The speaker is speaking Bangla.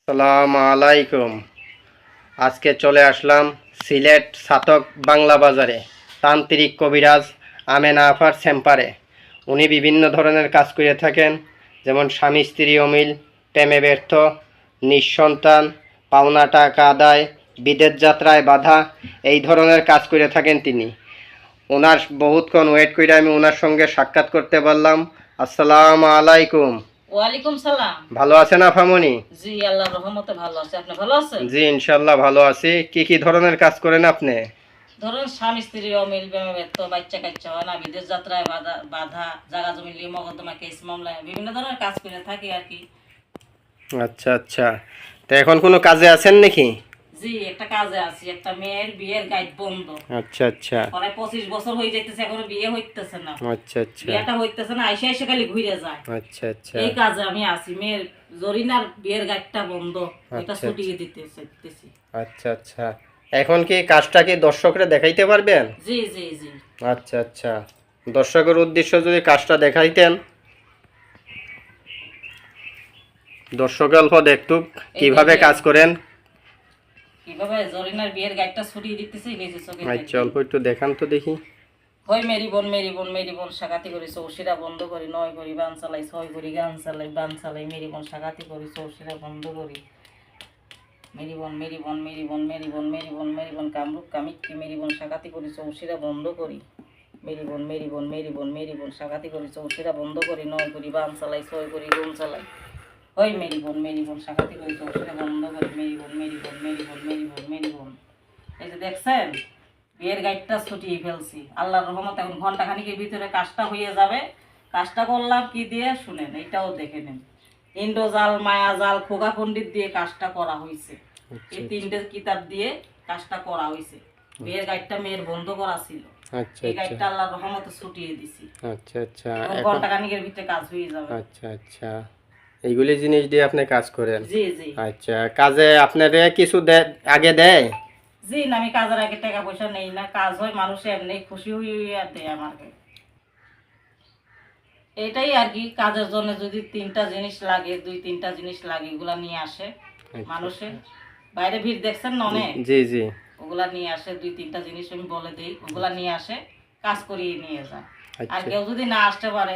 আসসালামু আলাইকুম। আজকে চলে আসলাম সিলেট ছাতক বাংলা বাজারে তান্ত্রিক কবিরাজ আমেনা আফার চেম্বারে। উনি বিভিন্ন ধরনের কাজ করে থাকেন, যেমন স্বামী স্ত্রী অমিল, প্রেমে ব্যর্থ, নিঃসন্তান, পাওনা টাকা আদায়, বিদেশ যাত্রায় বাধা, এই ধরনের কাজ করে থাকেন তিনি। ওনার বহুতক্ষণ ওয়েট করে আমি ওনার সঙ্গে সাক্ষাৎ করতে পারলাম। আসসালামু আলাইকুম। ওয়ালাইকুম সালাম। ভালো আছেন আফামনি? জি, আল্লাহর রহমতে ভালো আছি। আপনি ভালো আছেন? জি, ইনশাল্লাহ ভালো আছি। কি কি ধরনের কাজ করেন আপনি? ধরুন স্বামী স্ত্রী অমিল, প্রেমে ব্যর্থ, বাচ্চা কাচ্চা হয় না, বিদেশ যাত্রায় বাধা, জায়গা জমি নিয়ে মকদ্দমা, কেস মামলা, বিভিন্ন ধরনের কাজ করে থাকি আর কি। আচ্ছা আচ্ছা, তো এখন কোনো কাজে আছেন নাকি? জি, একটা কাজে আছি। একটা মেয়ের বিয়ের গাইড বন্ধ। আচ্ছা আচ্ছা প্রায় 25 বছর হয়ে যাইতেছে, এখনো বিয়ে হইতেছে না। আচ্ছা আচ্ছা বিয়েটা হইতেছে না, আইসা আইসা খালি ঘুরে যায়। আচ্ছা আচ্ছা এই কাজে আমি আছি। মেয়ের জরিনার বিয়ের গাইডটা বন্ধ, এটা আচ্ছা ছুটিয়ে দিতেছি। আচ্ছা আচ্ছা, এখন কি কাজটা কি দর্শকরা দেখাইতে পারবেন? জি জি জি। আচ্ছা আচ্ছা, দর্শকের উদ্দেশ্য যদি কাজটা দেখাইতেন, দর্শক অল্প দেখতুক কিভাবে কাজ করেন। কিভাবে জরিনার বিয়ের গাইডটা ছুটিয়ে দিতেছি নিজে চোখে। আচ্ছা, অল্প একটু দেখান তো দেখি। হয় মেরি বোন সাকাতি করি, চৌশিরা বন্ধ করি, 9 করি বান চালাই, 6 করি গান চালাই, বান চালাই, মেরি বোন সাকাতি করি, চৌশিরা বন্ধ করি। মেরি বোন কামরূপ কামিকি, মেরি বোন সাকাতি করি, চৌশিরা বন্ধ করি। মেরি বোন সাকাতি করি, চৌশিরা বন্ধ করি, 9 করি বান চালাই, 6 করি গুম চালাই। হয় মেরি বোন সাকাতি করি, চৌশিরা বন্ধ করি। মেরি বোন। এই যে দেখছেন, বিয়ের গাইডটা ছুটিয়ে ফেলছি। আল্লাহর রহমতে এখন ঘন্টা খানিকের ভিতরে কাজটা হয়ে যাবে। কাজটা করলাম কি দিয়ে শুনেন, এইটাও দেখে নেন। ইন্দ্রজাল, মায়াজাল, খোগা পণ্ডিত দিয়ে কাজটা করা হয়েছে। এই 3টে কিতাব দিয়ে কাজটা করা হয়েছে। বিয়ের গাইডটা মেয়ের বন্ধ করা ছিল। আচ্ছা এই আচ্ছা গাইডটা আল্লাহর রহমতে ছুটিয়ে দিছি। আচ্ছা আচ্ছা, ঘন্টা খানিকের ভিতরে কাজ হয়ে যাবে। আচ্ছা আচ্ছা, এইগুলি জিনিস দিয়ে আপনি কাজ করেন? জি জি। আচ্ছা, কাজে আপনারে কিছু আগে দেয়? জি না, আমি কাজের আগে টাকা পয়সা নেই না। কাজ হয় মানুষ এমনি খুশি হয়ে দেয় আমাকে। এটাই আর কি, কাজের জন্য যদি 3টা জিনিস লাগে, 2-3টা জিনিস লাগে, এগুলা নিয়ে আসে মানুষের। বাইরে ভিড় দেখছেন না অনেক? জি জি। ওগুলা নিয়ে আসে, 2-3টা জিনিস আমি বলে দিই, ওগুলা নিয়ে আসে, কাজ করিয়ে নিয়ে যায়। আর কেউ যদি না আসতে পারে,